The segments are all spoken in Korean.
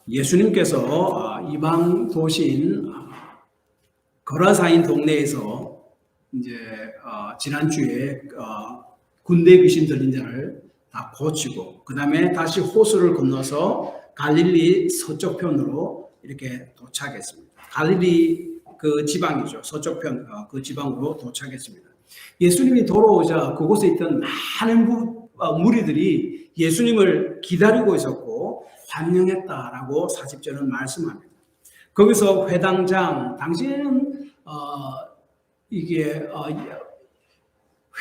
예수님께서 이방 도시인 거라사인 동네에서 이제 지난주에 군대 귀신 들린 자를 다 고치고 그 다음에 다시 호수를 건너서 갈릴리 서쪽편으로 이렇게 도착했습니다. 갈릴리 그 지방이죠. 서쪽편 그 지방으로 도착했습니다. 예수님이 돌아오자 그곳에 있던 많은 무리들이 예수님을 기다리고 있었고 환영했다라고 40절은 말씀합니다. 거기서 회당장, 당시에는 이게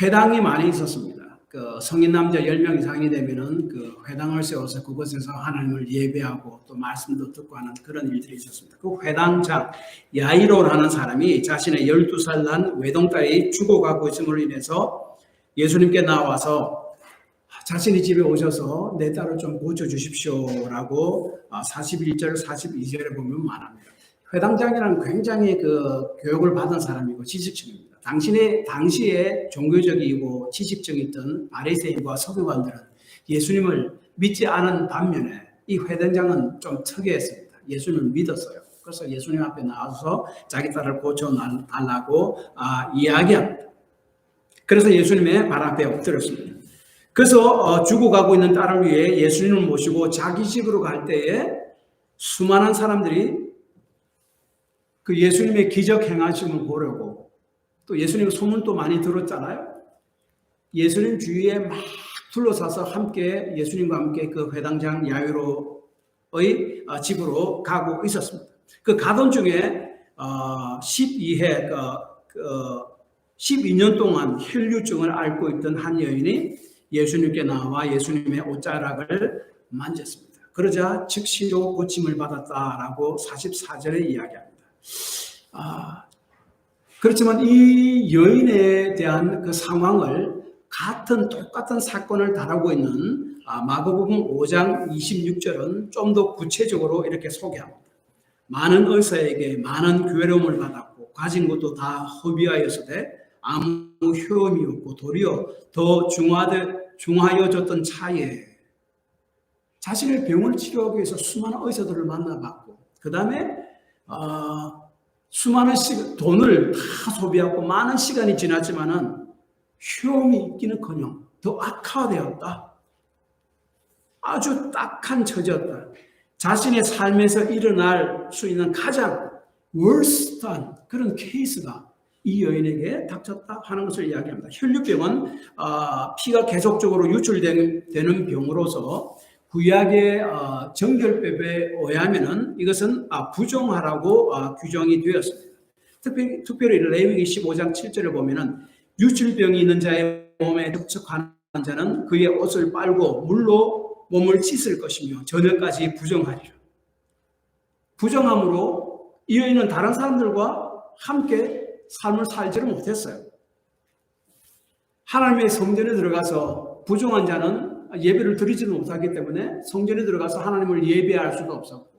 회당이 많이 있었습니다. 그 성인 남자 10명 이상이 되면은 그 회당을 세워서 그곳에서 하나님을 예배하고 또 말씀도 듣고 하는 그런 일들이 있었습니다. 그 회당장 야이로라는 사람이 자신의 12살 난 외동딸이 죽어가고 있음으로 인해서 예수님께 나와서 자신이 집에 오셔서 내 딸을 좀 고쳐주십시오라고 41절, 42절에 보면 말합니다. 회당장이라는 굉장히 그 교육을 받은 사람이고 지식층입니다. 당시에 종교적이고 지식층이 있던 바리새인과 서기관들은 예수님을 믿지 않은 반면에 이 회당장은 좀 특이했습니다. 예수님을 믿었어요. 그래서 예수님 앞에 나와서 자기 딸을 고쳐달라고 이야기합니다. 그래서 예수님의 발 앞에 엎드렸습니다. 그래서 죽어가고 있는 딸을 위해 예수님을 모시고 자기 집으로 갈 때에 수많은 사람들이 그 예수님의 기적 행하심을 보려고 또 예수님 소문도 많이 들었잖아요. 예수님 주위에 막 둘러싸서 함께 예수님과 함께 그 회당장 야이로의 집으로 가고 있었습니다. 그 가던 중에 12년 동안 혈류증을 앓고 있던 한 여인이 예수님께 나와 예수님의 옷자락을 만졌습니다. 그러자 즉시로 고침을 받았다라고 44절에 이야기합니다. 그렇지만 이 여인에 대한 그 상황을 똑같은 사건을 다루고 있는 마가복음 5장 26절은 좀 더 구체적으로 이렇게 소개합니다. 많은 의사에게 많은 괴로움을 받았고 가진 것도 다 허비하였으되 아무 효험이 없고 도리어 더 중하여졌던 차에 자신의 병을 치료하기 위해서 수많은 의사들을 만나봤고 그 다음에 수많은 돈을 다 소비하고 많은 시간이 지났지만은 효험이 있기는커녕 더 악화되었다. 아주 딱한 처지였다. 자신의 삶에서 일어날 수 있는 가장 worst한 그런 케이스가 이 여인에게 닥쳤다 하는 것을 이야기합니다. 혈류병은 피가 계속적으로 유출되는 병으로서 구약의 정결법에 의하면은 이것은 부정하라고 규정이 되었습니다. 특별히 레위기 15장 7절을 보면은 유출병이 있는 자의 몸에 접촉하는 자는 그의 옷을 빨고 물로 몸을 씻을 것이며 저녁까지 부정하리라. 부정함으로 이 여인은 다른 사람들과 함께 삶을 살지를 못했어요. 하나님의 성전에 들어가서 부정한 자는 예배를 드리지는 못하기 때문에 성전에 들어가서 하나님을 예배할 수도 없었고,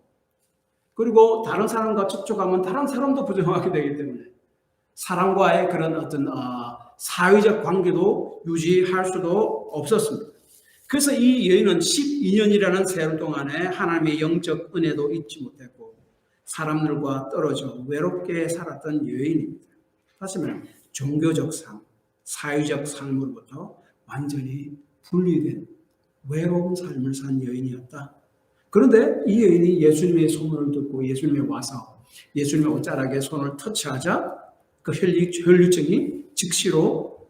그리고 다른 사람과 접촉하면 다른 사람도 부정하게 되기 때문에 사람과의 그런 어떤 사회적 관계도 유지할 수도 없었습니다. 그래서 이 여인은 12년이라는 세월 동안에 하나님의 영적 은혜도 잊지 못했고 사람들과 떨어져 외롭게 살았던 여인입니다. 다시 말하면 종교적 삶, 사회적 삶으로부터 완전히 분리된 외로운 삶을 산 여인이었다. 그런데 이 여인이 예수님의 소문을 듣고 예수님에 와서 예수님의 옷자락에 손을 터치하자 그 혈류증이 즉시로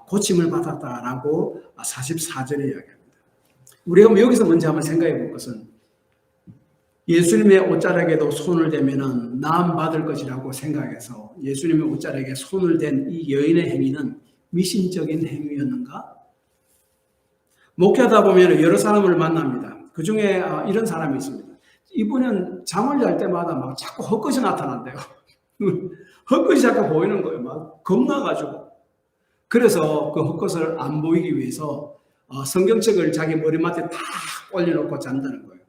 고침을 받았다라고 44절에 이야기합니다. 우리가 여기서 먼저 한번 생각해 볼 것은 예수님의 옷자락에도 손을 대면은 나음 받을 것이라고 생각해서 예수님의 옷자락에 손을 댄 이 여인의 행위는 미신적인 행위였는가? 목회하다 보면 여러 사람을 만납니다. 그 중에 이런 사람이 있습니다. 이분은 잠을 잘 때마다 막 자꾸 헛것이 나타난대요. 헛것이 자꾸 보이는 거예요. 막 겁나가지고. 그래서 그 헛것을 안 보이기 위해서 성경책을 자기 머리맡에 딱 올려놓고 잔다는 거예요.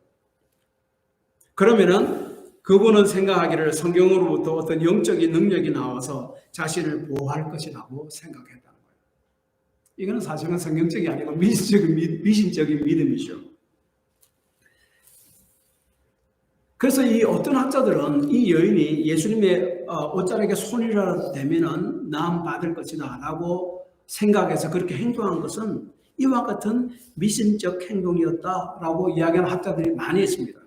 그러면은 그분은 생각하기를 성경으로부터 어떤 영적인 능력이 나와서 자신을 보호할 것이라고 생각했다는 거예요. 이거는 사실은 성경적이 아니고 미신적인 믿음이죠. 그래서 이 어떤 학자들은 이 여인이 예수님의 옷자락에 손이라도 대면은 나음 받을 것이다라고 생각해서 그렇게 행동한 것은 이와 같은 미신적 행동이었다라고 이야기하는 학자들이 많이 있습니다.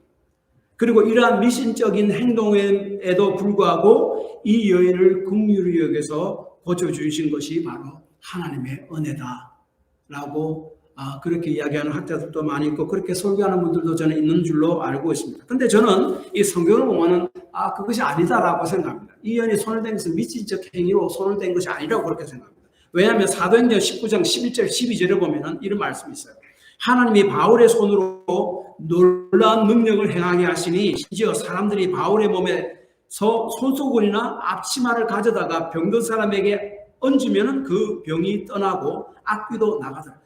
그리고 이러한 미신적인 행동에도 불구하고 이 여인을 긍휼히 여겨서 고쳐주신 것이 바로 하나님의 은혜다라고 그렇게 이야기하는 학자들도 많이 있고 그렇게 설교하는 분들도 저는 있는 줄로 알고 있습니다. 근데 저는 이 성경을 보면은 그것이 아니다라고 생각합니다. 이 여인이 손을 댄 것은 미신적 행위로 손을 댄 것이 아니라고 그렇게 생각합니다. 왜냐하면 사도행전 19장 11절 12절에 보면은 이런 말씀이 있어요. 하나님이 바울의 손으로 놀라운 능력을 행하게 하시니 심지어 사람들이 바울의 몸에서 손수건이나 앞치마를 가져다가 병든 사람에게 얹으면 그 병이 떠나고 악귀도 나가더라.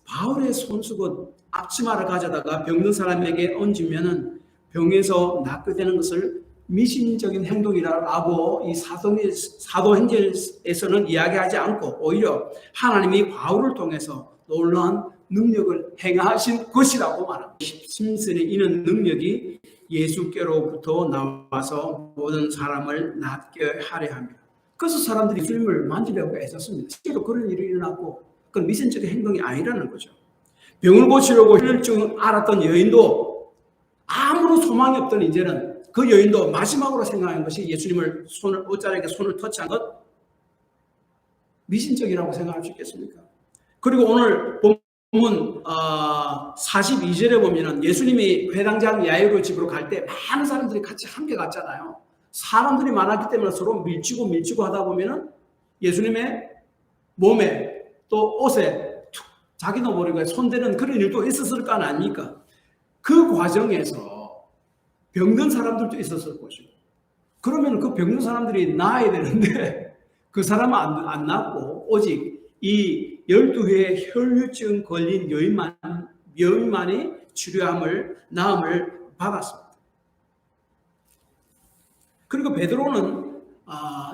바울의 손수건 앞치마를 가져다가 병든 사람에게 얹으면 병에서 낫게 되는 것을 미신적인 행동이라고 이 사도행전에서는 이야기하지 않고 오히려 하나님이 바울을 통해서 놀라운 능력을 행하신 것이라고 말합니다. 심슨에 이는 능력이 예수께로부터 나와서 모든 사람을 낫게 하려 합니다. 그래서 사람들이 예수님을 만지려고 애썼습니다. 실제로 그런 일이 일어났고 그건 미신적인 행동이 아니라는 거죠. 병을 고치려고 혈증 알았던 여인도 아무런 소망이 없던 이제는 그 여인도 마지막으로 생각한 것이 예수님을 옷자락에 손을 터치한 것 미신적이라고 생각할 수 있겠습니까? 그리고 오늘 본문 42절에 보면은 예수님이 회당장 야이로 집으로 갈 때 많은 사람들이 같이 함께 갔잖아요. 사람들이 많았기 때문에 서로 밀치고 하다 보면은 예수님의 몸에 또 옷에 자기도 모르게 손대는 그런 일도 있었을 거 아닙니까? 그 과정에서 병든 사람들도 있었을 것이고 그러면 그 병든 사람들이 나아야 되는데 그 사람은 안 낫고 오직 이 12회의 혈류증 걸린 여인만이 치료함을 나음을 받았습니다. 그리고 베드로는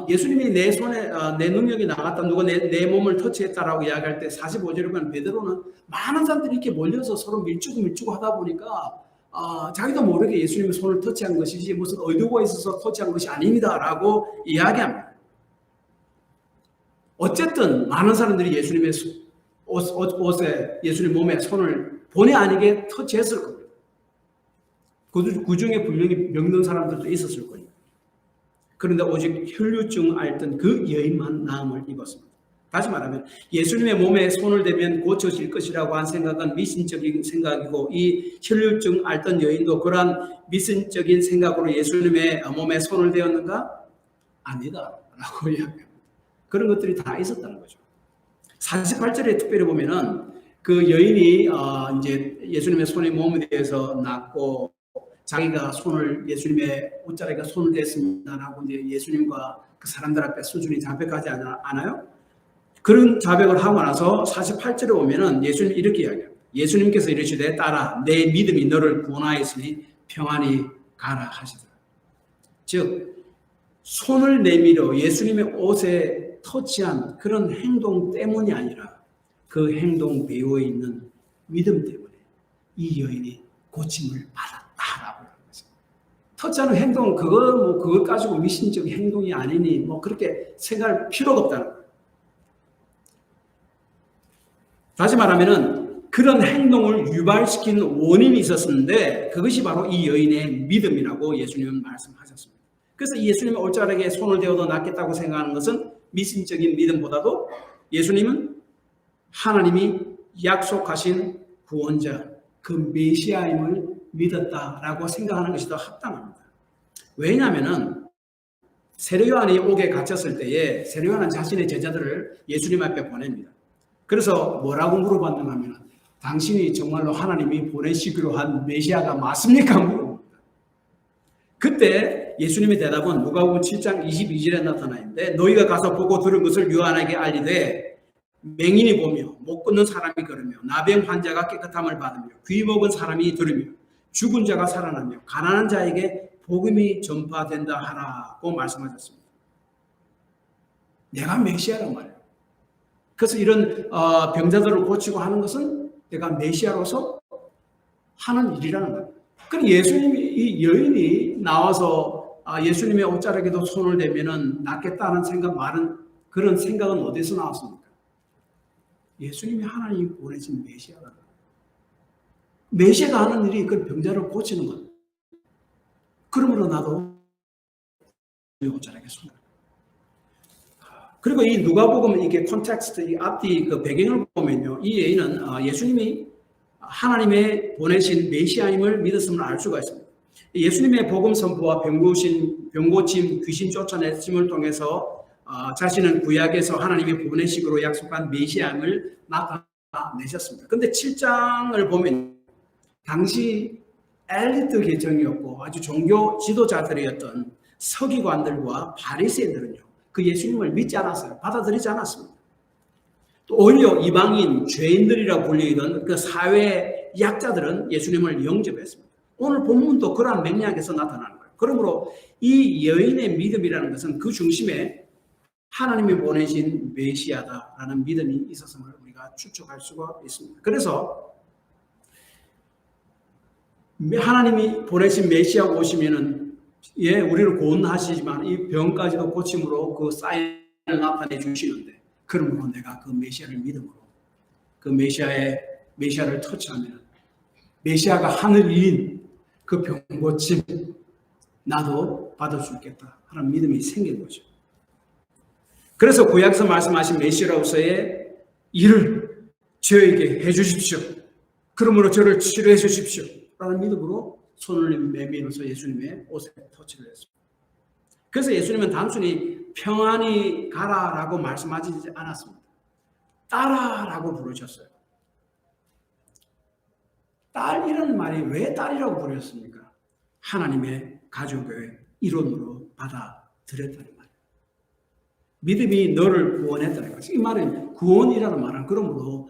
예수님이 내 손에 내 능력이 나갔다 누가 내 몸을 터치했다라고 이야기할 때 45절에 보면 베드로는 많은 사람들이 이렇게 몰려서 서로 밀치고 하다 보니까 자기도 모르게 예수님의 손을 터치한 것이지 무슨 의도가 있어서 터치한 것이 아닙니다라고 이야기합니다. 어쨌든 많은 사람들이 예수님의 옷에 예수님 몸에 손을 본의 아니게 터치했을 겁니다. 그 중에 분명히 병든 사람들도 있었을 거예요. 그런데 오직 혈류증 앓던 그 여인만 나음을 입었습니다. 다시 말하면 예수님의 몸에 손을 대면 고쳐질 것이라고 한 생각은 미신적인 생각이고 이 혈류증 앓던 여인도 그러한 미신적인 생각으로 예수님의 몸에 손을 대었는가? 아니다 라고 이야기합니다. 그런 것들이 다 있었다는 거죠. 48절에 특별히 보면은 그 여인이 이제 예수님의 손에 몸에 대해서 낫고 자기가 예수님의 옷자락에 손을 댔습니다라고 이제 예수님과 그 사람들 앞에 수준이 자백하지 않아요? 그런 자백을 하고 나서 48절에 보면은 예수님이 이렇게 이야기합니다. 예수님께서 이르시되 딸아 내 믿음이 너를 구원하였으니 평안히 가라 하시더라. 즉 손을 내밀어 예수님의 옷에 터치한 그런 행동 때문이 아니라 그 행동 배후에 있는 믿음 때문에 이 여인이 고침을 받았다라고 하는 거죠. 터치하는 행동 그걸 가지고 미신적인 행동이 아니니 그렇게 생각할 필요가 없다는 거예요. 다시 말하면은 그런 행동을 유발시키는 원인이 있었는데 그것이 바로 이 여인의 믿음이라고 예수님은 말씀하셨습니다. 그래서 예수님의 옷자락에 손을 대어도 낫겠다고 생각하는 것은 미신적인 믿음보다도 예수님은 하나님이 약속하신 구원자, 그 메시아임을 믿었다라고 생각하는 것이 더 합당합니다. 왜냐하면 세례 요한이 옥에 갇혔을 때에 세례 요한은 자신의 제자들을 예수님 앞에 보냅니다. 그래서 뭐라고 물어봤는가 하면 당신이 정말로 하나님이 보내시기로 한 메시아가 맞습니까? 물어봅니다. 그때 예수님의 대답은 누가복음 7장 22절에 나타나 있는데 너희가 가서 보고 들은 것을 요한에게 알리되 맹인이 보며 못 걷는 사람이 걸으며 나병 환자가 깨끗함을 받으며 귀 먹은 사람이 들으며 죽은 자가 살아나며 가난한 자에게 복음이 전파된다 하라고 말씀하셨습니다. 내가 메시아란 말이에요. 그래서 이런 병자들을 고치고 하는 것은 내가 메시아로서 하는 일이라는 거예요. 그럼 예수님이 이 여인이 나와서 예수님의 옷자락에도 손을 대면은 낫겠다는 생각, 말은 그런 생각은 어디서 나왔습니까? 예수님이 하나님이 보내신 메시아가, 메시아가 하는 일이 그 병자를 고치는 것. 그러므로 나도 옷자락에 손을. 그리고 이 누가복음 이게 콘텍스트, 이 앞뒤 그 배경을 보면요, 이 여인은 예수님이 하나님의 보내신 메시아임을 믿었음을 알 수가 있습니다. 예수님의 복음 선포와 병고침, 귀신 쫓아내심을 통해서 자신은 구약에서 하나님의 보내식으로 약속한 메시아임을 나타내셨습니다. 그런데 7장을 보면 당시 엘리트 계층이었고 아주 종교 지도자들이었던 서기관들과 바리새인들은요, 그 예수님을 믿지 않았어요. 받아들이지 않았습니다. 또 오히려 이방인, 죄인들이라고 불리던 그 사회 약자들은 예수님을 영접했습니다. 오늘 본문도 그러한 맥락에서 나타나는 거예요. 그러므로 이 여인의 믿음이라는 것은 그 중심에 하나님이 보내신 메시아다라는 믿음이 있었음을 우리가 추측할 수가 있습니다. 그래서 하나님이 보내신 메시아가 오시면은 우리를 구원하시지만 이 병까지도 고침으로 그 사인을 나타내 주시는데, 그러므로 내가 그 메시아를 믿음으로 그 메시아를 터치하면 메시아가 하늘 일인 그 병 고침 나도 받을 수 있겠다 하는 믿음이 생긴 거죠. 그래서 구약에서 말씀하신 메시아로서의 일을 저에게 해주십시오. 그러므로 저를 치료해 주십시오 라는 믿음으로 손을 내밀어서 예수님의 옷에 터치를 했습니다. 그래서 예수님은 단순히 평안히 가라라고 말씀하지 않았습니다. 따라라고 부르셨어요. 딸이라는 말이 왜 딸이라고 부르셨습니까? 하나님의 가족의 일원으로 받아들였다는 말이에요. 믿음이 너를 구원했다는 것이, 이 말은 구원이라는 말은 그러므로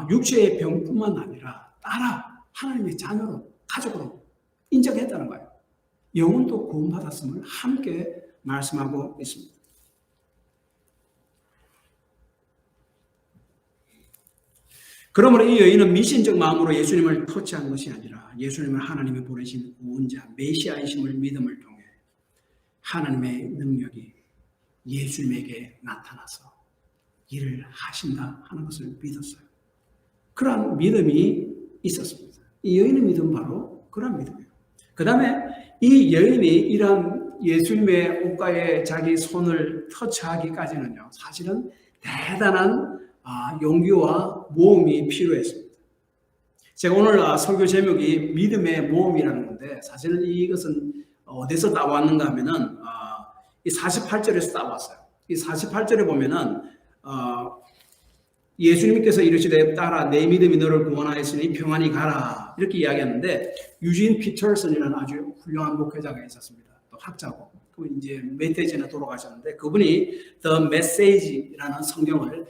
육체의 병뿐만 아니라 따라 하나님의 자녀로, 가족으로 인정했다는 거예요. 영혼도 구원받았음을 함께 말씀하고 있습니다. 그러므로 이 여인은 미신적 마음으로 예수님을 터치한 것이 아니라 예수님을 하나님이 보내신 구원자, 메시아이심을 믿음을 통해 하나님의 능력이 예수님에게 나타나서 일을 하신다 하는 것을 믿었어요. 그러한 믿음이 있었습니다. 이 여인의 믿음은 바로 그런 믿음이에요. 그 다음에 이 여인이 이러한 예수님의 옷가에 자기 손을 터치하기까지는요, 사실은 대단한 용기와 모험이 필요했습니다. 제가 오늘 설교 제목이 믿음의 모험이라는 건데, 사실은 이것은 어디서 따왔는가 하면은 이 48절에서 따왔어요. 이 48절에 보면은 예수님께서 이르시되 따라 내 믿음이 너를 구원하였으니 평안히 가라 이렇게 이야기하는데, 유진 피터슨이라는 아주 훌륭한 목회자가 있었습니다. 또 학자고, 그분 이제 몇 해 전에 돌아가셨는데, 그분이 The Message라는 성경을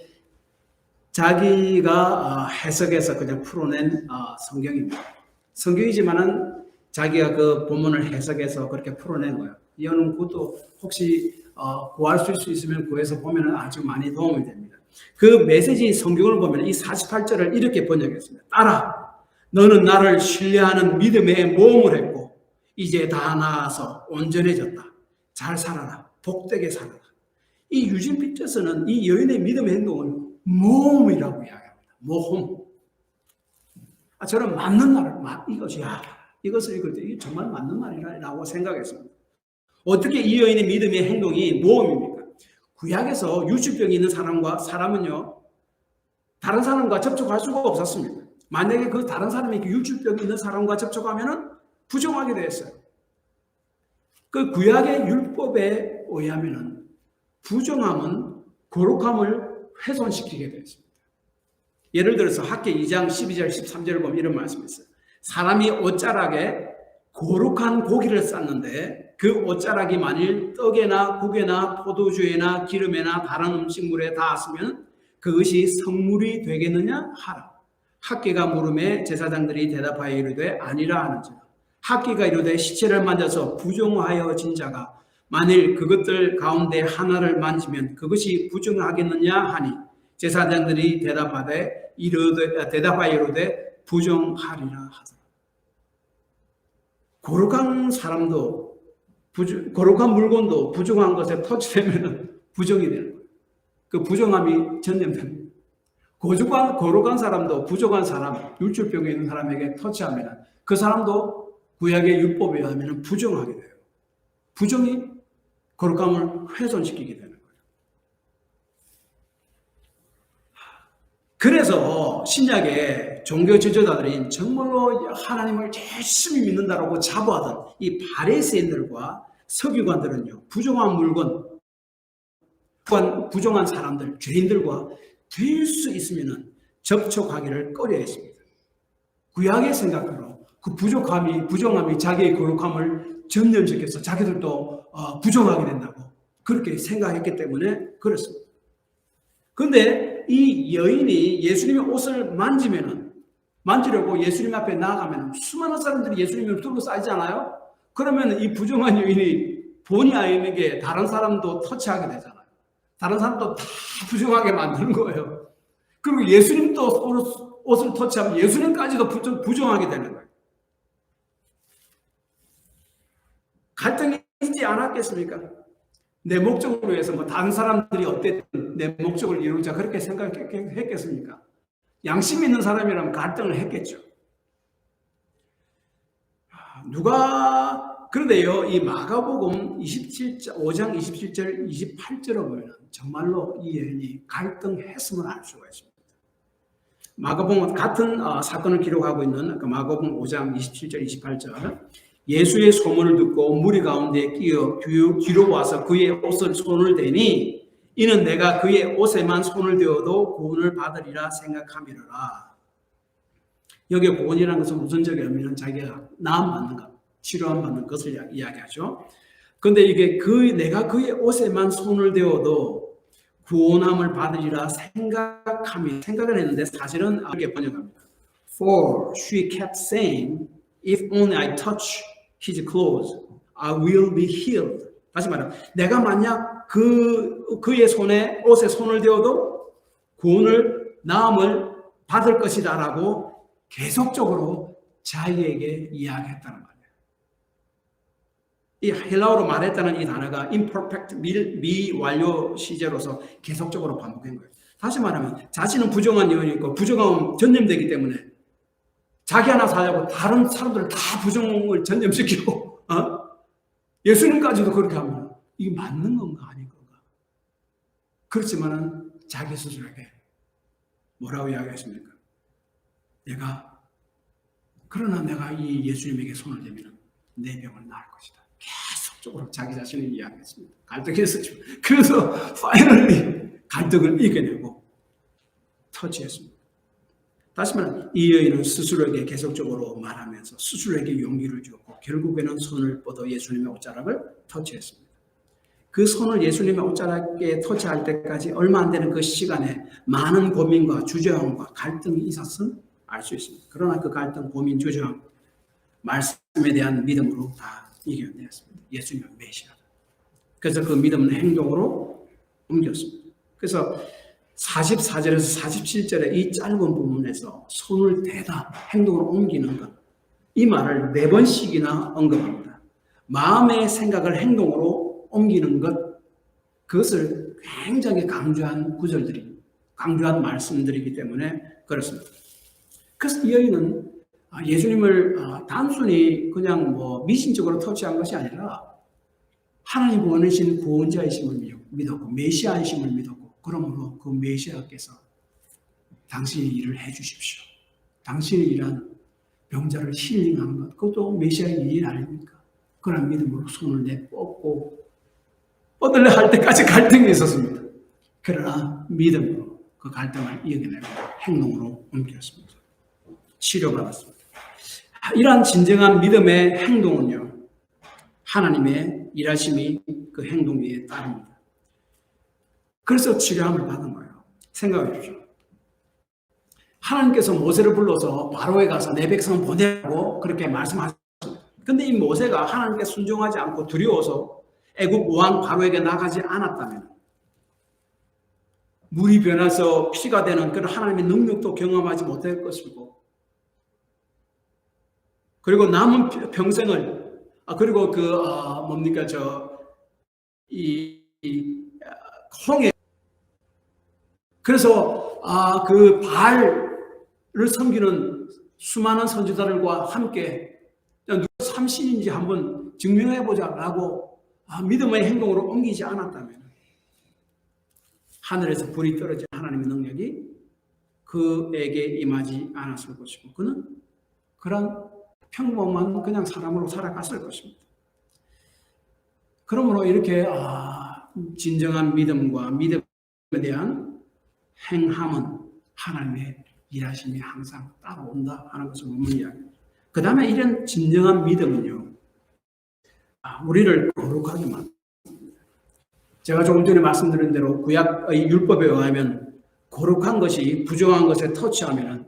자기가 해석해서 그냥 풀어낸 성경입니다. 성경이지만은 자기가 그 본문을 해석해서 그렇게 풀어낸 거예요. 이거는 그것도 혹시 구할 수 있으면 구해서 보면 아주 많이 도움이 됩니다. 그 메시지 성경을 보면 이 48절을 이렇게 번역했습니다. 따라 너는 나를 신뢰하는 믿음의 모험을 했고 이제 다 나아서 온전해졌다. 잘 살아라. 복되게 살아라. 이 유진 피터슨은 이 여인의 믿음의 행동을 모험이라고 이야기합니다. 모험. 저는 맞는 말, 이것을 읽을 때 이게 정말 맞는 말이라고 생각했습니다. 어떻게 이 여인의 믿음의 행동이 모험입니까? 구약에서 유축병이 있는 사람은요, 다른 사람과 접촉할 수가 없었습니다. 만약에 그 다른 사람이 유축병이 있는 사람과 접촉하면은 부정하게 되었어요. 그 구약의 율법에 의하면은 부정함은 거룩함을 훼손시키게 되었습니다. 예를 들어서 학계 2장 12절 13절을 보면 이런 말씀이 있어요. 사람이 옷자락에 거룩한 고기를 쌌는데 그 옷자락이 만일 떡에나 국에나 포도주에나 기름에나 다른 음식물에 닿았으면 그것이 성물이 되겠느냐 하라. 학계가 물음에 제사장들이 대답하여 이르되 아니라 하는지라. 학계가 이르되 시체를 만져서 부정하여진 자가 만일 그것들 가운데 하나를 만지면 그것이 부정하겠느냐 하니 제사장들이 대답하여 이르되 부정하리라 하더라. 거룩한 사람도 거룩한 물건도 부정한 것에 터치되면 부정이 되는 거예요. 그 부정함이 전염됩니다. 거룩한 사람도 부정한 사람, 율주병에 있는 사람에게 터치하면 그 사람도 구약의 율법에 의하면 부정하게 돼요. 부정이 거룩함을 훼손시키게 되는 거예요. 그래서 신약의 종교 지도자들이 정말로 하나님을 열심히 믿는다라고 자부하던 이 바리새인들과 서기관들은요, 부정한 물건, 부정한 사람들, 죄인들과 될 수 있으면 접촉하기를 꺼려했습니다. 구약의 생각으로 그 부정함이 자기의 거룩함을 전염시켜서 자기들도 부정하게 된다고 그렇게 생각했기 때문에 그렇습니다. 그런데 이 여인이 예수님의 옷을 만지려고 예수님 앞에 나아가면 수많은 사람들이 예수님을 둘러싸이잖아요. 그러면 이 부정한 여인이 본의 아니게 다른 사람도 터치하게 되잖아요. 다른 사람도 다 부정하게 만드는 거예요. 그리고 예수님도 옷을 터치하면 예수님까지도 부정하게 되는 거예요. 갈등이 있지 않았겠습니까? 내 목적을 위해서 다른 사람들이 어땠든 내 목적을 이루자 그렇게 생각했겠습니까? 양심 있는 사람이라면 갈등을 했겠죠. 그런데요, 이 마가복음 5장 27절, 28절을 보면 정말로 이 여인이 갈등했음을 알 수가 있습니다. 마가복음은 같은 사건을 기록하고 있는 마가복음 5장 27절, 28절. 예수의 소문을 듣고 무리 가운데 끼어 뒤로 와서 그의 옷을 손을 대니 이는 내가 그의 옷에만 손을 대어도 구원을 받으리라 생각함이로라. 여기 구원이라는 것은 우선적인 의미는 자기가 나음받는 것, 치료함 받는 것을 이야기하죠. 그런데 이게 내가 그의 옷에만 손을 대어도 구원함을 받으리라 생각을 했는데 사실은 이렇게 번역합니다. For she kept saying, if only I touch his clothes, I will be healed. 다시 말하면 내가 만약 그의 옷에 손을 대어도 나음을 받을 것이다라고 계속적으로 자기에게 이야기했다는 말이에요. 이 헬라어로 말했다는 이 단어가 imperfect 미완료 시제로서 계속적으로 반복한 거예요. 다시 말하면 자신은 부정한 여인이 있고 부정함 전염되기 때문에 자기 하나 살려고 다른 사람들을 다 부정을 전염시키고 예수님까지도 그렇게 하면 이게 맞는 건가 아닌 건가? 그렇지만은 자기 스스로에게 뭐라고 이야기했습니까? 그러나 내가 이 예수님에게 손을 대면 내 병을 나을 것이다. 계속적으로 자기 자신을 이야기했습니다. 갈등했었죠. 그래서 파이널리 갈등을 이겨내고 터치했습니다. 다시 말하면 이 여인은 스스로에게 계속적으로 말하면서 스스로에게 용기를 주었고 결국에는 손을 뻗어 예수님의 옷자락을 터치했습니다. 그 손을 예수님의 옷자락에 터치할 때까지 얼마 안 되는 그 시간에 많은 고민과 주저함과 갈등이 있었음 알 수 있습니다. 그러나 그 갈등, 고민, 주저함, 말씀에 대한 믿음으로 다 이겨냈습니다. 예수님은 메시아다. 그래서 그 믿음은 행동으로 옮겼습니다. 그래서 44절에서 47절의 이 짧은 부분에서 손을 대다 행동으로 옮기는 것, 이 말을 4번씩이나 언급합니다. 마음의 생각을 행동으로 옮기는 것, 그것을 굉장히 강조한 말씀들이기 때문에 그렇습니다. 그래서 이 여인은 예수님을 단순히 그냥 미신적으로 터치한 것이 아니라 하나님 원하신 구원자이심을 믿었고 메시아이심을 믿었고 그러므로 그 메시아께서 당신의 일을 해주십시오. 당신의 일한 병자를 힐링하는 것, 그것도 메시아의 일 아닙니까? 그런 믿음으로 손을 내뻗고 뻗으려 할 때까지 갈등이 있었습니다. 그러나 믿음으로 그 갈등을 이겨내고 행동으로 옮겼습니다. 치료받았습니다. 이러한 진정한 믿음의 행동은요, 하나님의 일하심이 그 행동 위에 따릅니다. 그래서 치료함을 받은 거예요. 생각해 보십시오. 하나님께서 모세를 불러서 바로에 가서 내 백성을 보내라고 그렇게 말씀하셨습니다. 근데 이 모세가 하나님께 순종하지 않고 두려워서 애굽 왕 바로에게 나가지 않았다면 물이 변해서 피가 되는 그런 하나님의 능력도 경험하지 못할 것이고 그리고 남은 평생을 그리고 뭡니까, 홍해. 그래서, 그 바알을 섬기는 수많은 선지자들과 함께 누가 참신인지 한번 증명해보자라고 믿음의 행동으로 옮기지 않았다면 하늘에서 불이 떨어진 하나님의 능력이 그에게 임하지 않았을 것이고 그는 그런 평범한 그냥 사람으로 살아갔을 것입니다. 그러므로 이렇게 진정한 믿음과 믿음에 대한 행함은 하나님의 일하심이 항상 따라온다 하는 것을 본문 이야기합니다. 그 다음에 이런 진정한 믿음은요, 우리를 거룩하게 만듭니다. 제가 조금 전에 말씀드린 대로 구약의 율법에 의하면 거룩한 것이 부정한 것에 터치하면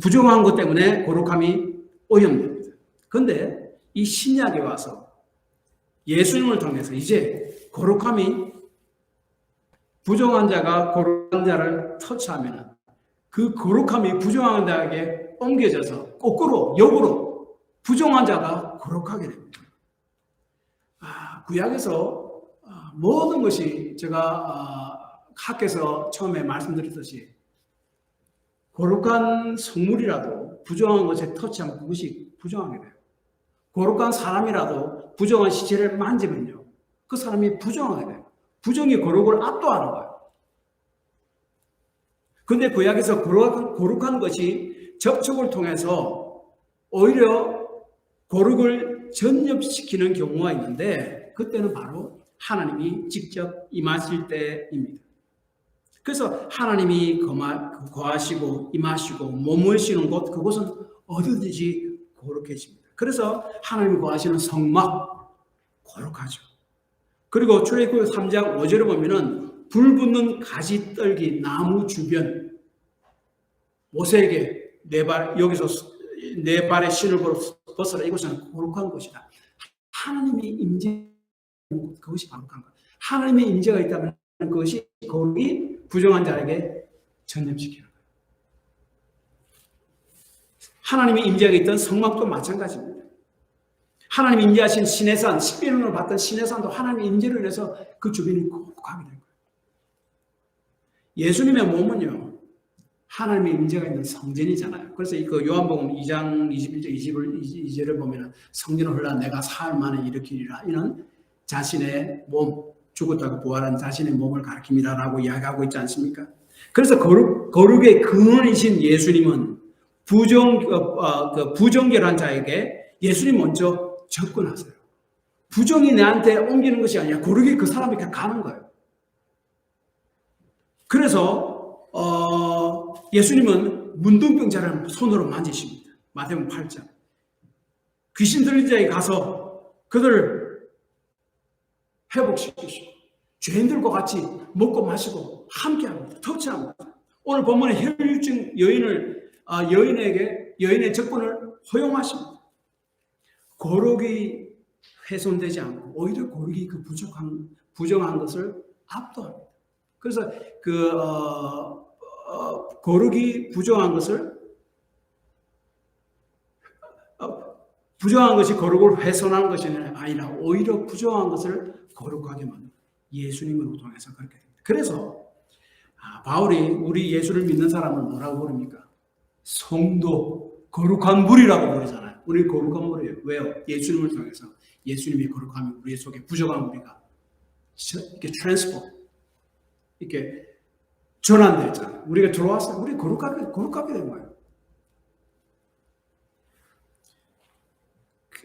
부정한 것 때문에 거룩함이 오염됩니다. 그런데 이 신약에 와서 예수님을 통해서 이제 거룩함이 부정한 자가 거룩한 자를 터치하면 그 거룩함이 부정한 자에게 옮겨져서 거꾸로 역으로 부정한 자가 거룩하게 됩니다. 구약에서 모든 것이 제가 학교에서 처음에 말씀드렸듯이 거룩한 성물이라도 부정한 것에 터치하면 그것이 부정하게 돼요. 거룩한 사람이라도 부정한 시체를 만지면요, 그 사람이 부정하게 돼요. 부정이 거룩을 압도하는 거예요. 그런데 구약에서 거룩한 것이 접촉을 통해서 오히려 거룩을 전nhập시키는 경우가 있는데 그때는 바로 하나님이 직접 임하실 때입니다. 그래서 하나님이 거하시고 임하시고 머무시는 곳, 그곳은 어디든지 거룩해집니다. 그래서 하나님이 거하시는 성막 거룩하죠. 그리고 출애굽기 3장 5절을 보면은 불 붙는 가지떨기 나무 주변 모세에게 여기서 내 발에 신을 벗어라, 이것은 거룩한 것이다. 하나님의 임재, 그것이 거룩한 것. 하나님의 임재가 있다면 그것이 거룩이 부정한 자에게 전염시키는 거예요. 하나님의 임재가 있던 성막도 마찬가지입니다. 하나님이 임재하신 시내산, 십계명을 받던 시내산도 하나님의 임재로 인해서 그 주변이 거룩하게 된 거예요. 예수님의 몸은요, 하나님의 임재가 있는 성전이잖아요. 그래서 그 요한복음 2장 21절 22절을 보면 성전을 흘러 내가 사흘 만에 일으키리라, 이런 자신의 몸, 죽었다가 부활한 자신의 몸을 가리킵니다라고 이야기하고 있지 않습니까? 그래서 거룩의 근원이신 예수님은 부정결한 자에게 예수님 먼저 접근하세요. 부정이 내한테 옮기는 것이 아니라 거룩이 그 사람에게 가는 거예요. 그래서 예수님은 문둥병자를 손으로 만지십니다. 마태복음 8장. 귀신 들린 자에게 가서 그들을 회복시키시고 죄인들과 같이 먹고 마시고 함께합니다. 터치합니다. 오늘 본문에 혈류증 여인의 접근을 허용하십니다. 거룩이 훼손되지 않고 오히려 거룩이 그 부정한 것을 압도합니다. 그래서 거룩이 부정한 것이 거룩을 훼손하는 것이 아니라 오히려 부정한 것을 거룩하게 만듭니다. 예수님을 통해서 그렇게 됩니다. 그래서 바울이 우리 예수를 믿는 사람을 뭐라고 부릅니까? 성도, 거룩한 무리라고 부르잖아요. 우리 거룩한 무리예요. 왜요? 예수님을 통해서 예수님의 거룩함이 우리 속에 부정한 우리가 이렇게 트랜스포, 이렇게 전환됐잖아요. 우리가 들어왔어요. 우리 거룩하게 된 거예요.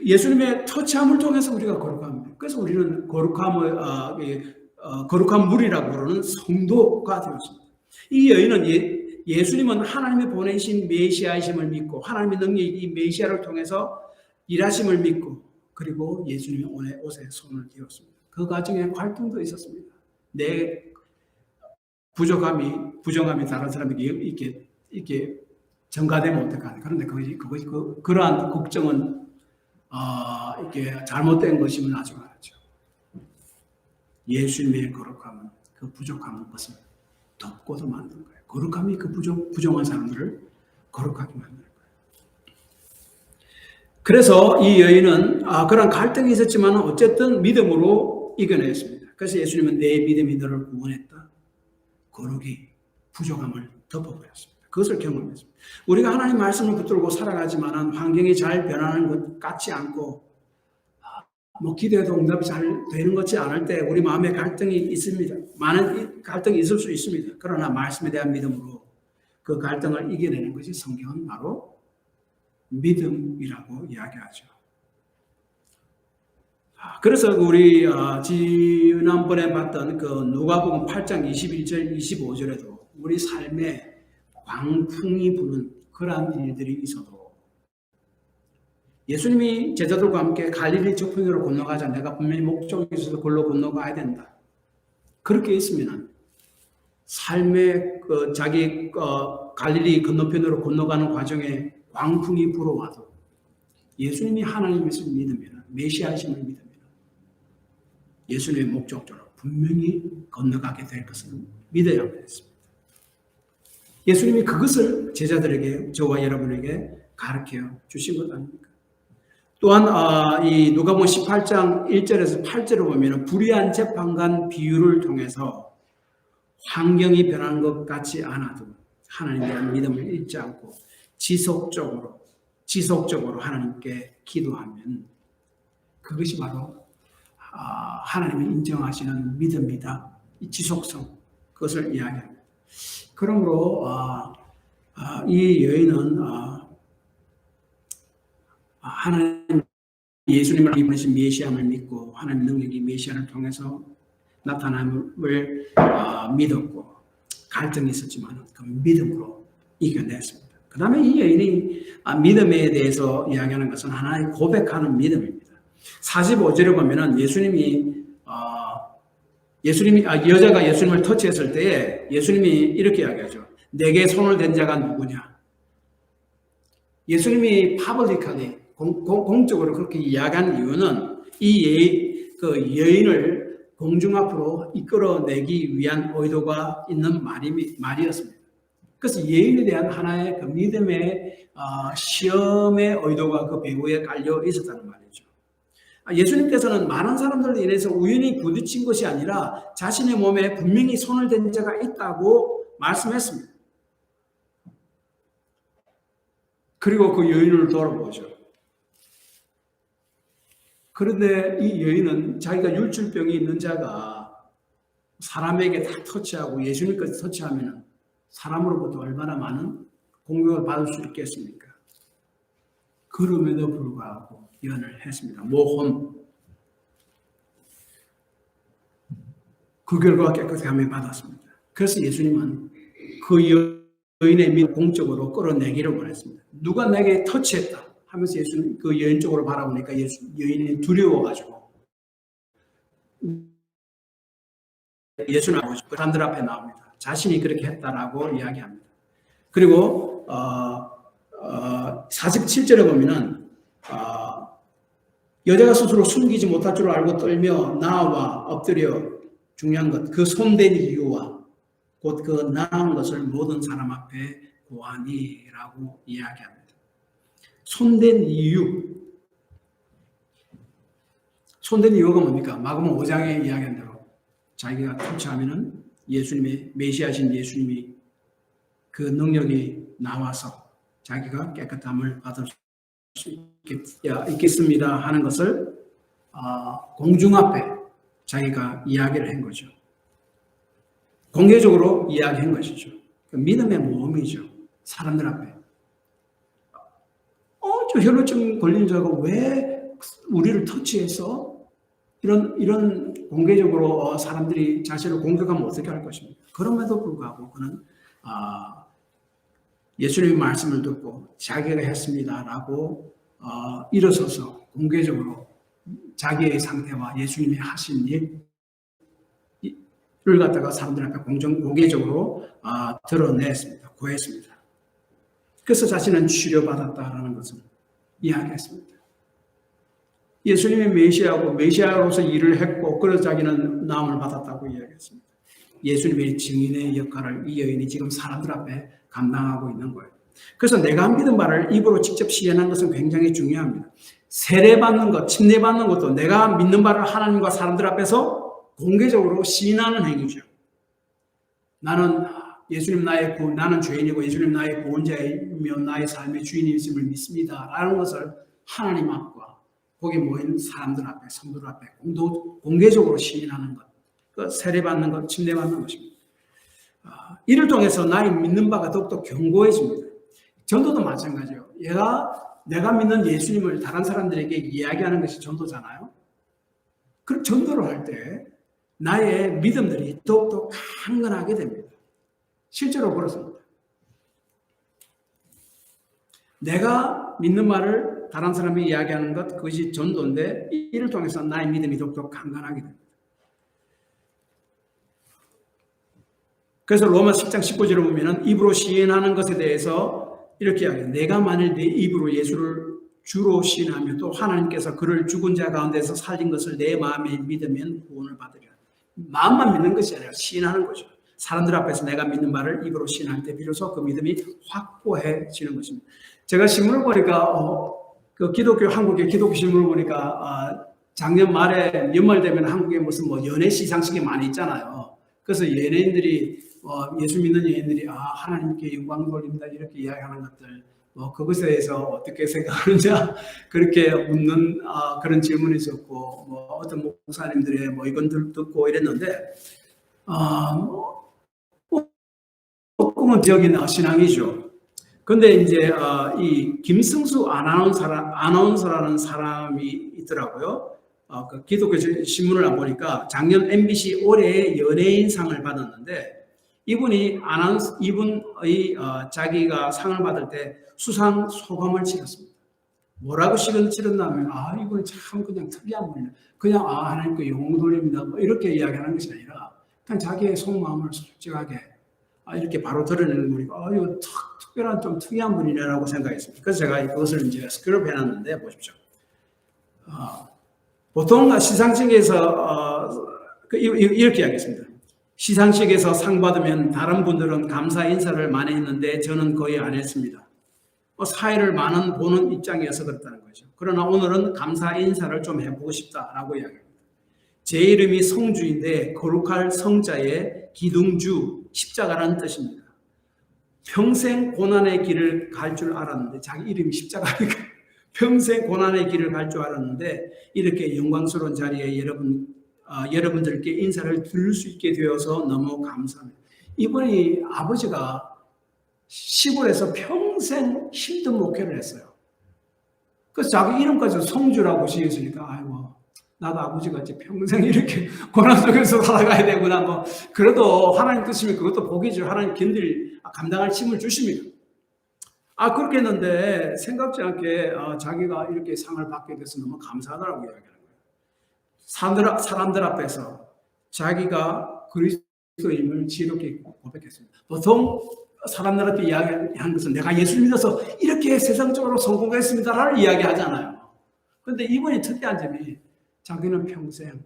예수님의 터치함을 통해서 우리가 거룩합니다. 그래서 우리는 거룩한 무리라고 부르는 성도가 되었습니다. 이 여인은 예수님은 하나님의 보내신 메시아이심을 믿고 하나님의 능력이 이 메시아를 통해서 일하심을 믿고 그리고 예수님의 옷에 손을 띄웠습니다. 그 과정에 갈등도 있었습니다. 내 부정함이 다른 사람에게 이렇게 전가되면 어떡하나. 그런데 그러한 걱정은 이게 잘못된 것임을 아주 알았죠. 예수님의 거룩함은 그 부족한 것을 덮고도 만든 거예요. 거룩함이 그 부정한 사람들을 거룩하게 만드는 그래서 이 여인은 그런 갈등이 있었지만 어쨌든 믿음으로 이겨냈습니다. 그래서 예수님은 내 믿음이 너를 구원했다. 거룩이 부족함을 덮어버렸습니다. 그것을 경험했습니다. 우리가 하나님 말씀을 붙들고 살아가지만 환경이 잘 변하는 것 같지 않고 기도해도 응답이 잘 되는 것이 않을 때 우리 마음에 갈등이 있습니다. 많은 갈등이 있을 수 있습니다. 그러나 말씀에 대한 믿음으로 그 갈등을 이겨내는 것이 성경은 바로 믿음이라고 이야기하죠. 그래서 우리 지난번에 봤던 그 누가복음 8장 21절 25절에도 우리 삶에 광풍이 부는 그러한 일들이 있어도 예수님이 제자들과 함께 갈릴리 저편으로 건너가자. 내가 분명히 목적이 있어서 그걸로 건너가야 된다. 그렇게 있으면 삶의 자기 갈릴리 건너편으로 건너가는 과정에 광풍이 불어와도 예수님이 하나님이심을 믿으면, 메시아이심을 믿으면 예수님의 목적대로 분명히 건너가게 될 것을 믿어야 하겠습니다. 예수님이 그것을 제자들에게, 저와 여러분에게 가르쳐 주신 것 아닙니까? 또한 이 누가복음 18장 1절에서 8절을 보면 불의한 재판관 비유를 통해서 환경이 변하는 것 같지 않아도 하나님에 대한 믿음을 잃지 않고 지속적으로 하나님께 기도하면 그것이 바로 하나님이 인정하시는 믿음이다. 이 지속성, 그것을 이야기합니다. 그러므로 이 여인은 하나님 예수님을 보내신 메시아를 믿고 하나님 능력이 메시아를 통해서 나타남을 믿었고 갈등이 있었지만 그 믿음으로 이겨냈습니다. 그 다음에 이 여인이 믿음에 대해서 이야기하는 것은 하나의 고백하는 믿음입니다. 45절에 보면은 여자가 예수님을 터치했을 때에 예수님이 이렇게 이야기하죠. 내게 손을 댄 자가 누구냐? 예수님이 파블릭하게 공적으로 그렇게 이야기한 이유는 이 여인을 공중 앞으로 이끌어내기 위한 의도가 있는 말이었습니다. 그래서 여인에 대한 하나의 그 믿음의 시험의 의도가 그 배후에 깔려 있었다는 말이죠. 예수님께서는 많은 사람들로 인해서 우연히 부딪힌 것이 아니라 자신의 몸에 분명히 손을 댄 자가 있다고 말씀했습니다. 그리고 그 여인을 돌아보죠. 그런데 이 여인은 자기가 율출병이 있는 자가 사람에게 다 터치하고 예수님까지 터치하면 사람으로부터 얼마나 많은 공격을 받을 수 있겠습니까? 그럼에도 불구하고 예언을 했습니다. 모험. 그 결과 깨끗하게 함을 받았습니다. 그래서 예수님은 그 여인의 믿음 공적으로 끌어내기를 원했습니다. 누가 내게 터치했다 하면서 예수님 그 여인 쪽으로 바라보니까 여인이 두려워가지고 예수님 아버지 사람들 앞에 나옵니다. 자신이 그렇게 했다라고 이야기합니다. 그리고 47절에 보면은 여자가 스스로 숨기지 못할 줄 알고 떨며 나와 엎드려 중요한 것, 그 손댄 이유와 곧 그 나은 것을 모든 사람 앞에 고하니라고 이야기합니다. 손댄 이유. 손댄 이유가 뭡니까? 마가복음 5장에 이야기한 대로 자기가 터치하면은 예수님의 메시아신 예수님이 그 능력이 나와서 자기가 깨끗함을 받을 수 있겠습니다 하는 것을 공중 앞에 자기가 이야기를 한 거죠. 공개적으로 이야기한 것이죠. 그 믿음의 모험이죠. 사람들 앞에. 저 혈루증 걸린 자가 왜 우리를 터치해서 이런 공개적으로 사람들이 자신을 공격하면 어떻게 할 것입니까? 그럼에도 불구하고 그는 예수님의 말씀을 듣고 자기가 했습니다라고 일어서서 공개적으로 자기의 상태와 예수님이 하신 일을 갖다가 사람들 앞에 공개적으로 드러냈습니다. 고했습니다. 그래서 자신은 치료받았다라는 것을 이야기했습니다. 예수님이 메시아고 메시아로서 일을 했고 그래서 자기는 나음을 받았다고 이야기했습니다. 예수님의 증인의 역할을 이 여인이 지금 사람들 앞에 감당하고 있는 거예요. 그래서 내가 믿은 바를 입으로 직접 시인하는 것은 굉장히 중요합니다. 세례받는 것, 침례받는 것도 내가 믿는 바를 하나님과 사람들 앞에서 공개적으로 시인하는 행위죠. 나는 예수님 나의 구원, 나는 죄인이고 예수님 나의 구원자이며 나의 삶의 주인이심을 믿습니다. 라는 것을 하나님 앞과 거기 모인 사람들 앞에, 성도들 앞에 공개적으로 시인하는 것. 그 세례받는 것, 침례받는 것입니다. 이를 통해서 나의 믿는 바가 더욱더 견고해집니다. 전도도 마찬가지예요. 내가 믿는 예수님을 다른 사람들에게 이야기하는 것이 전도잖아요. 그 전도를 할 때 나의 믿음들이 더욱더 강건하게 됩니다. 실제로 그렇습니다. 내가 믿는 말을 다른 사람이 이야기하는 것, 그것이 전도인데 이를 통해서 나의 믿음이 더욱더 강건하게 됩니다. 그래서 로마 10장 19절을 보면 입으로 시인하는 것에 대해서 이렇게 이야기해요. 내가 만일 내 입으로 예수를 주로 시인하며 또 하나님께서 그를 죽은 자 가운데서 살린 것을 내 마음에 믿으면 구원을 받으리라. 마음만 믿는 것이 아니라 시인하는 거죠. 사람들 앞에서 내가 믿는 바를 입으로 시인할 때 비로소 그 믿음이 확고해지는 것입니다. 제가 신문을 보니까 그 한국의 기독교 신문을 보니까 작년 말에 연말 되면 한국에 무슨 연애 시상식이 많이 있잖아요. 그래서 연예인들이 예수 믿는 연예인들이 하나님께 영광 돌립니다 이렇게 이야기하는 것들 그것에 대해서 어떻게 생각하느냐 그렇게 묻는 그런 질문이 있었고 어떤 목사님들의 이건 듣고 이랬는데 꿈은적인 신앙이죠. 근데 이제 이 김승수 아나운서라는 사람이 있더라고요. 그 기독교 신문을 안 보니까 작년 MBC 올해의 연예인상을 받았는데 이분의 자기가 상을 받을 때 수상 소감을 치렀습니다. 뭐라고 치렀냐면 이건 참 그냥 특이한 분이네. 그냥 하나님께 영광 돌립니다. 이렇게 이야기하는 것이 아니라 그냥 자기의 속마음을 솔직하게 이렇게 바로 드러내는 분이고 이거 특별한 좀 특이한 분이네라고 생각했습니다. 그래서 제가 그것을 이제 스크립 해놨는데 보십시오. 보통 시상식에서 이렇게 이야기했습니다. 시상식에서 상 받으면 다른 분들은 감사 인사를 많이 했는데 저는 거의 안 했습니다. 사회를 많은 보는 입장이어서 그렇다는 거죠. 그러나 오늘은 감사 인사를 좀 해보고 싶다라고 이야기합니다. 제 이름이 성주인데 거룩할 성자에 기둥주, 십자가라는 뜻입니다. 평생 고난의 길을 갈 줄 알았는데 자기 이름이 십자가니까 평생 고난의 길을 갈 줄 알았는데 이렇게 영광스러운 자리에 여러분들께 인사를 드릴 수 있게 되어서 너무 감사합니다. 이분이 아버지가 시골에서 평생 힘든 목회를 했어요. 그래서 자기 이름까지 성주라고 지었으니까 나도 아버지같이 평생 이렇게 고난 속에서 살아가야 되구나. 그래도 하나님 뜻이면 그것도 복이죠. 하나님 감당할 힘을 주십니다. 그렇게 했는데 생각지 않게 자기가 이렇게 상을 받게 돼서 너무 감사하다고 이야기하는 거예요. 사람들 앞에서 자기가 그리스도임을 지혜롭게 고백했습니다. 보통 사람들한테 이야기하는 것은 내가 예수를 믿어서 이렇게 세상적으로 성공했습니다라는 이야기하잖아요. 그런데 이분이 특이한 점이 자기는 평생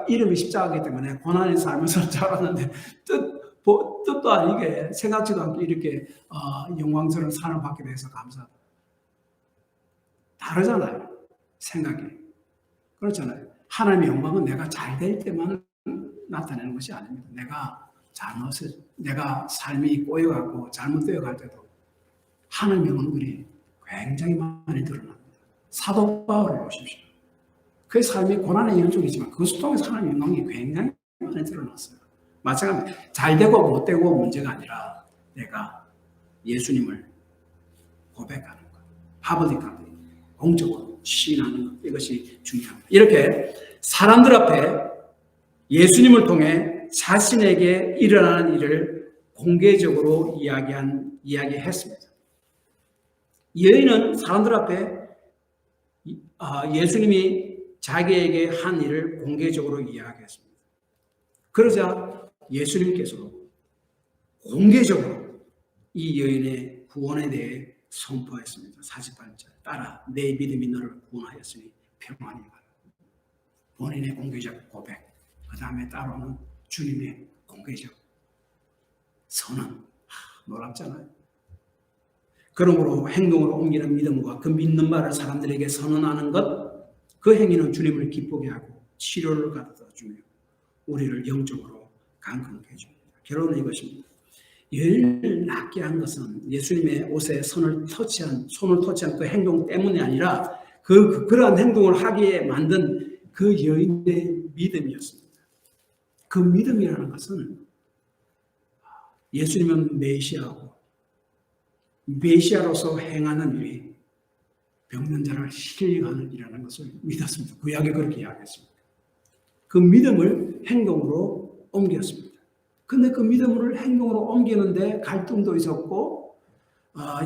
이름이 십자가이기 때문에 고난의 삶을 살 줄 알았는데 뜻도 아니게 생각지도 않게 이렇게 영광스러운 상을 받게 돼서 감사하다. 다르잖아요. 생각이. 그렇잖아요. 하나님의 영광은 내가 잘 될 때만 나타내는 것이 아닙니다. 내가 삶이 꼬여가고 잘못되어 갈 때도 하나님의 영광이 굉장히 많이 드러납니다. 사도 바울을 보십시오. 그의 삶이 고난의 연속이지만 그것을 통해서 하나님의 영광이 굉장히 많이 드러났어요. 마찬가지로 잘 되고 못 되고 문제가 아니라 내가 예수님을 고백하는 것, 파블릭하게 공적으로 시인하는 것, 이것이 중요합니다. 이렇게 사람들 앞에 예수님을 통해 자신에게 일어나는 일을 공개적으로 이야기했습니다. 여인은 사람들 앞에 예수님이 자기에게 한 일을 공개적으로 이야기했습니다. 그러자 예수님께서 공개적으로 이 여인의 구원에 대해 선포했습니다. 48절 따라 내 믿음이 너를 구원하였으니 평안히 가라. 본인의 공개적 고백, 그 다음에 따로는 주님의 공개적 선언. 놀랍잖아요. 그러므로 행동으로 옮기는 믿음과 그 믿는 바를 사람들에게 선언하는 것, 그 행위는 주님을 기쁘게 하고 치료를 가져다 주며 우리를 영적으로 강건케 해줍니다. 결론은 이것입니다. 열 낫게 한 것은 예수님의 옷에 손을 터치한 그 행동 때문이 아니라 그러한 행동을 하기에 만든 그 여인의 믿음이었습니다. 그 믿음이라는 것은 예수님은 메시아로서 행하는 일이 병든 자를 힐링하는 일이라는 것을 믿었습니다. 구약에 그렇게 이야기했습니다. 그 믿음을 행동으로 옮겼습니다. 근데 그 믿음을 행동으로 옮기는데 갈등도 있었고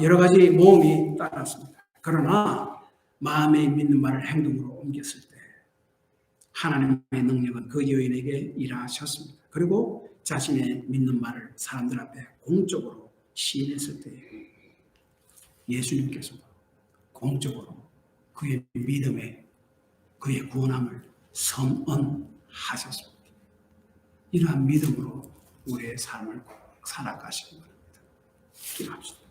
여러 가지 모험이 따랐습니다. 그러나 마음에 믿는 말을 행동으로 옮겼을 때 하나님의 능력은 그 여인에게 일하셨습니다. 그리고 자신의 믿는 말을 사람들 앞에 공적으로 시인했을 때 예수님께서도 공적으로 그의 믿음에 그의 구원함을 선언하셨습니다. 이러한 믿음으로 우리의 삶을 살아가시기 바랍니다. 기도합시다.